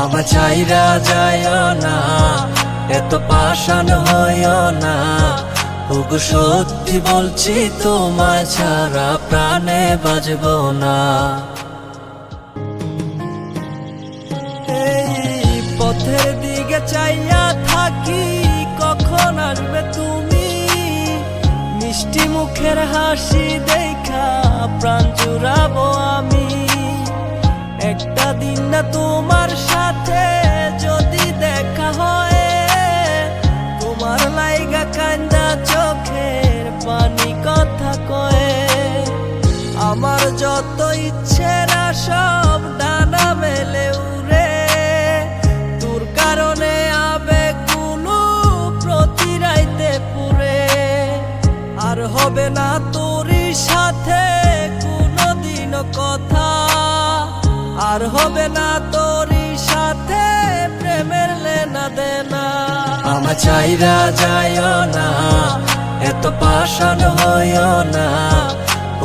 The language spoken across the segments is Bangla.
আমার চাইরা যাইও না, এত পাষাণ হইও না। ওগো সত্যি বলছি তোমায় ছাড়া প্রাণে বাঁচবো না। এই পথের দিকে চাইয়া থাকি, কখন আসবে তুমি? মিষ্টি মুখের হাসি দেখা প্রাণ জুড়াবো আমি। একটা দিন না তোমার সাথে যদি দেখা হয়, তোমার লাইগা কান্দা চোখের পানি কথা কয়ে। আমার যত ইচ্ছেরা সব ডানা মেলে উড়ে, তোর কারণে আবেগগুলো প্রতি রাইতে পুরে। আর হবে না তোরই সাথে কোনোদিনও কথা, আর হবে না তোরই সাথে প্রেমের লেনা দেনা। আমার চাইরা যাইও না, এত পাষাণ হইও না।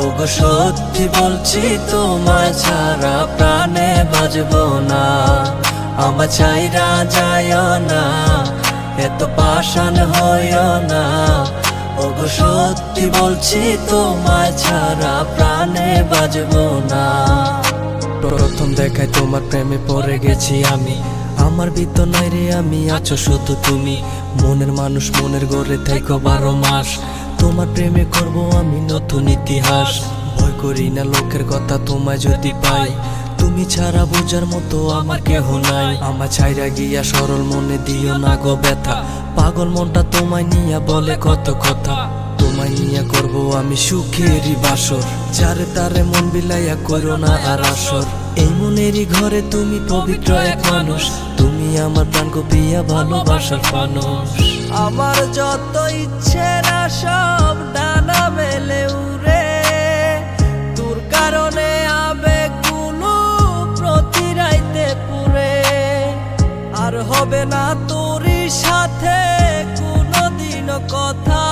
ওগো সত্যি বলছি তোমায় ছাড়া প্রাণে বাঁচবো না। আমার চাইরা যাইও না, এত পাষাণ হইও না। ওগো সত্যি বলছি তোমায় ছাড়া প্রাণে বাঁচবো না। প্রথম দেখায় তোমার প্রেমে পড়ে গেছি আমি। আমার ভিতর নাই রে আমি, আছো শুধু তুমি। মনের মানুষ মনের ঘরে থাইকো 12 মাস। তোমার প্রেমে করব আমি নতুন ইতিহাস। ভয় করি না লোকের কথা তোমায় যদি পাই, তুমি ছাড়া বোঝার মতো আমার কেহ নাই। আমার ছাইরা গিয়া সরল মনে দিও না গো ব্যথা। পাগল মনটা তোমায় নিয়া বলে কত কথা। তোমায় নিয়া করব আমি সুখেরই বাসর, যারে তারে মন বিলাইয়া করো না আর আসর। এই মনেরই ঘরে তুমি পবিত্র এক মানুষ, তুমি আমার প্রাণ গো প্রিয়া ভালোবাসার মানুষ। আমার যত ইচ্ছেরা সব ডানা মেলে উড়ে, তোর কারণে আবেগগুলো প্রতি রাইতে পুরে। আর হবে না তোরই সাথে কোনোদিনও কথা,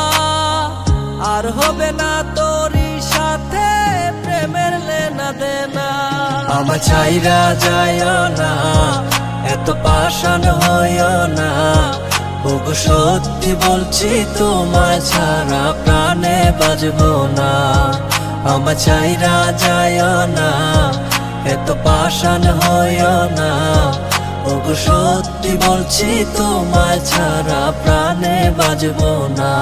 আর হবে না তোরই সাথে প্রেমের লেনা দেনা। আমার চাইরা যাইও না, এত পাষাণ হইও না। ওগো সত্যি বলছি তোমায় ছাড়া প্রাণে বাঁচবো না। আমার চাইরা যাইও না, এত পাষাণ হইও না। ওগো সত্যি বলছি তোমায় ছাড়া প্রাণে বাঁচবো না।